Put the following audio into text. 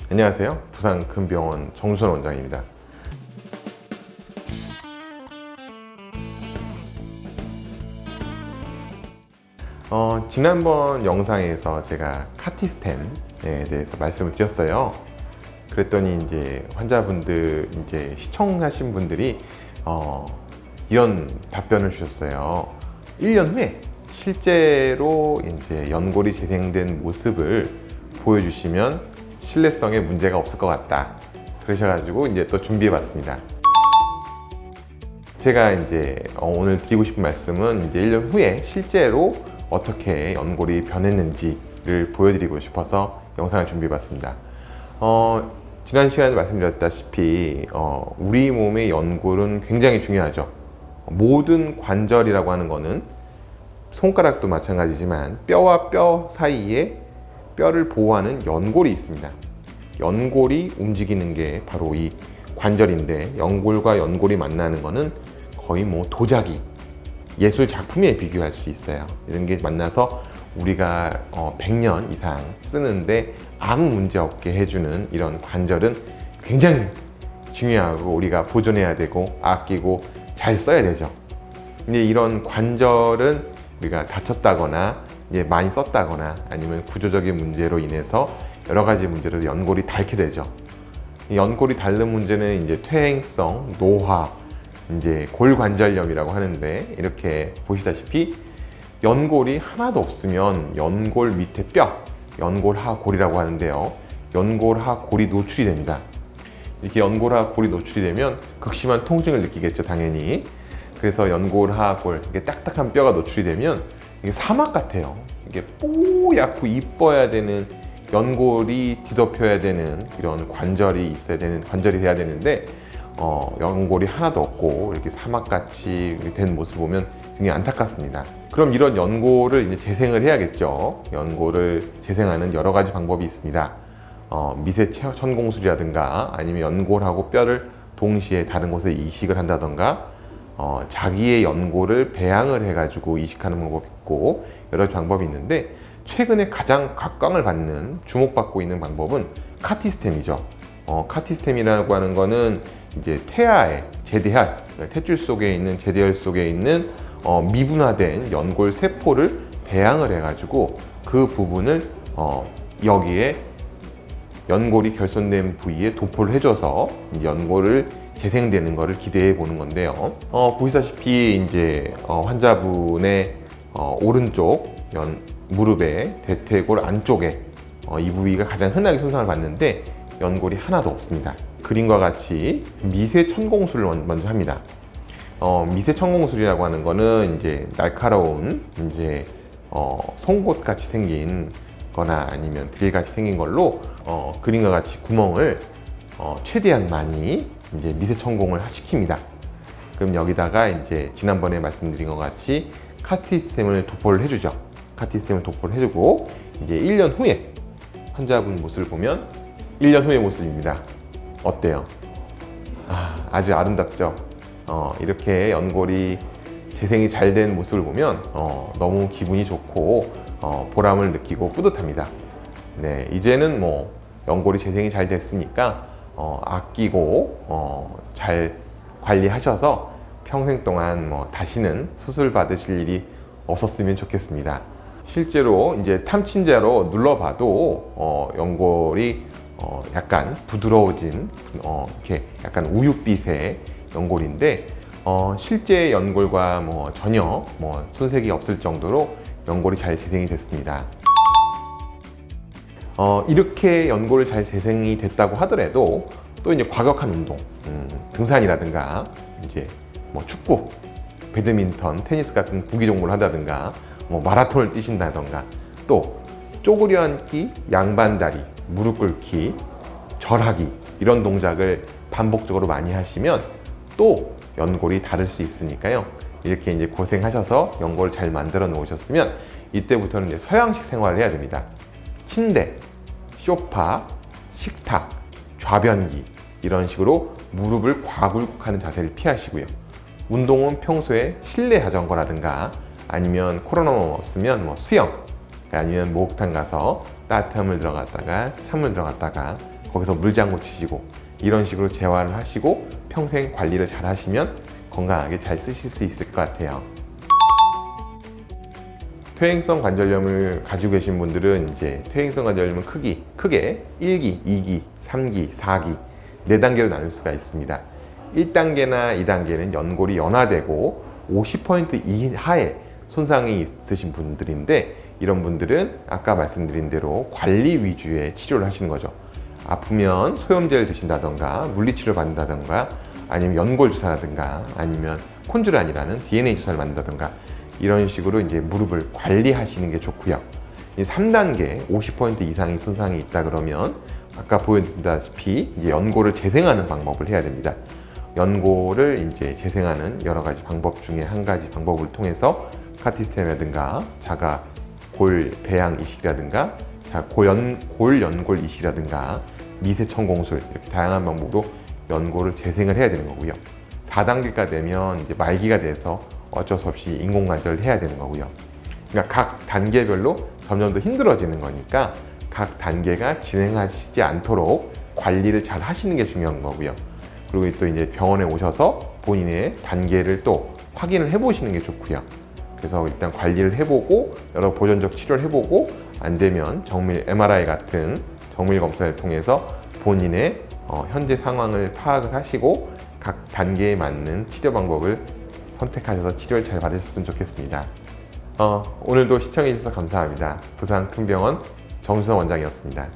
안녕하세요. 부산 금병원 정수선 원장입니다. 지난번 영상에서 제가 카티스템에 대해서 말씀을 드렸어요. 그랬더니 이제 환자분들, 이제 시청하신 분들이 이런 답변을 주셨어요. 1년 후에 실제로 이제 연골이 재생된 모습을 보여주시면 신뢰성에 문제가 없을 것 같다. 그러셔가지고 이제 또 준비해봤습니다. 제가 이제 오늘 드리고 싶은 말씀은 이제 1년 후에 실제로 어떻게 연골이 변했는지를 보여드리고 싶어서 영상을 준비해봤습니다. 지난 시간에 말씀드렸다시피 우리 몸의 연골은 굉장히 중요하죠. 모든 관절이라고 하는 거는 손가락도 마찬가지지만 뼈와 뼈 사이에 뼈를 보호하는 연골이 있습니다. 연골이 움직이는 게 바로 이 관절인데, 연골과 연골이 만나는 거는 거의 뭐 도자기, 예술 작품에 비교할 수 있어요. 이런 게 만나서 우리가 100년 이상 쓰는데 아무 문제 없게 해주는 이런 관절은 굉장히 중요하고 우리가 보존해야 되고 아끼고 잘 써야 되죠. 근데 이런 관절은 우리가 다쳤다거나 이제 많이 썼다거나 아니면 구조적인 문제로 인해서 여러 가지 문제로 연골이 닳게 되죠. 이 연골이 닳는 문제는 이제 퇴행성, 노화, 이제 골관절염이라고 하는데, 이렇게 보시다시피 연골이 하나도 없으면 연골 밑에 뼈, 연골하골이라고 하는데요. 연골하골이 노출이 됩니다. 이렇게 연골하골이 노출이 되면 극심한 통증을 느끼겠죠, 당연히. 그래서 연골하골, 이게 딱딱한 뼈가 노출이 되면 이게 사막 같아요. 이게 뽀얗고 이뻐야 되는, 연골이 뒤덮여야 되는 이런 관절이 있어야 되는, 관절이 돼야 되는데 연골이 하나도 없고 이렇게 사막같이 된 모습을 보면 굉장히 안타깝습니다. 그럼 이런 연골을 이제 재생을 해야겠죠. 연골을 재생하는 여러 가지 방법이 있습니다. 미세 천공술이라든가 아니면 연골하고 뼈를 동시에 다른 곳에 이식을 한다던가, 자기의 연골을 배양을 해가지고 이식하는 방법이 있고 여러 가지 방법이 있는데, 최근에 가장 각광을 받는, 주목받고 있는 방법은 카티스템이죠. 카티스템이라고 하는 거는 이제 태아의 제대혈, 탯줄 속에 있는 제대혈 속에 있는 미분화된 연골 세포를 배양을 해가지고 그 부분을 여기에 연골이 결손된 부위에 도포를 해줘서 연골을 재생되는 것을 기대해 보는 건데요. 보시다시피 이제 환자분의 오른쪽 무릎의 대퇴골 안쪽에 이 부위가 가장 흔하게 손상을 받는데 연골이 하나도 없습니다. 그림과 같이 미세 천공술을 먼저 합니다. 미세 천공술이라고 하는 거는 이제 날카로운 이제 송곳 같이 생긴 거나 아니면 드릴 같이 생긴 걸로 그림과 같이 구멍을 최대한 많이 이제 미세 천공을 시킵니다. 그럼 여기다가 이제 지난번에 말씀드린 것 같이 카티스템을 도포를 해주죠. 카티스템을 도포를 해주고 이제 1년 후에 환자분 모습을 보면 1년 후의 모습입니다. 어때요? 아주 아름답죠? 이렇게 연골이 재생이 잘 된 모습을 보면 너무 기분이 좋고 보람을 느끼고 뿌듯합니다. 네, 이제는 뭐 연골이 재생이 잘 됐으니까 아끼고 잘 관리하셔서 평생 동안 다시는 수술 받으실 일이 없었으면 좋겠습니다. 실제로 이제 탐침자로 눌러봐도 연골이 약간 부드러워진 이렇게 약간 우윳빛의 연골인데, 실제 연골과 전혀 손색이 없을 정도로 연골이 잘 재생이 됐습니다. 이렇게 연골이 잘 재생이 됐다고 하더라도 또 이제 과격한 운동, 등산이라든가 이제 축구, 배드민턴, 테니스 같은 구기 종목을 한다든가 마라톤을 뛰신다던가, 또 쪼그려 앉기, 양반다리, 무릎 꿇기, 절하기, 이런 동작을 반복적으로 많이 하시면 또 연골이 닳을 수 있으니까요. 이렇게 이제 고생하셔서 연골을 잘 만들어 놓으셨으면 이때부터는 이제 서양식 생활을 해야 됩니다. 침대, 소파, 식탁, 좌변기, 이런 식으로 무릎을 과굴곡하는 자세를 피하시고요. 운동은 평소에 실내 자전거라든가 아니면 코로나 없으면 수영, 아니면 목욕탕 가서 따뜻한 물 들어갔다가 찬물 들어갔다가 거기서 물장구 치시고 이런 식으로 재활을 하시고 평생 관리를 잘 하시면 건강하게 잘 쓰실 수 있을 것 같아요. 퇴행성 관절염을 가지고 계신 분들은 이제 퇴행성 관절염은 크게 1기, 2기, 3기, 4기 4단계로 나눌 수가 있습니다. 1단계나 2단계는 연골이 연화되고 50% 이하의 손상이 있으신 분들인데, 이런 분들은 아까 말씀드린 대로 관리 위주의 치료를 하시는 거죠. 아프면 소염제를 드신다던가 물리치료를 받는다던가 아니면 연골 주사라든가 아니면 콘주란이라는 DNA 주사를 맞는다던가 이런 식으로 이제 무릎을 관리하시는 게 좋고요. 이 3단계 50% 이상의 손상이 있다 그러면 아까 보여드렸다시피 이제 연골을 재생하는 방법을 해야 됩니다. 연골을 이제 재생하는 여러 가지 방법 중에 한 가지 방법을 통해서 카티스템이라든가 자가 골 배양 이식이라든가 골 연골 이식이라든가 미세 천공술 이렇게 다양한 방법으로 연골을 재생을 해야 되는 거고요. 4단계가 되면 이제 말기가 돼서 어쩔 수 없이 인공관절을 해야 되는 거고요. 그러니까 각 단계별로 점점 더 힘들어지는 거니까 각 단계가 진행하시지 않도록 관리를 잘 하시는 게 중요한 거고요. 그리고 또 이제 병원에 오셔서 본인의 단계를 또 확인을 해보시는 게 좋고요. 그래서 일단 관리를 해보고 여러 보존적 치료를 해보고 안 되면 정밀 MRI 같은 정밀 검사를 통해서 본인의 현재 상황을 파악을 하시고 각 단계에 맞는 치료 방법을 선택하셔서 치료를 잘 받으셨으면 좋겠습니다. 오늘도 시청해 주셔서 감사합니다. 부산 큰병원 정수선 원장이었습니다.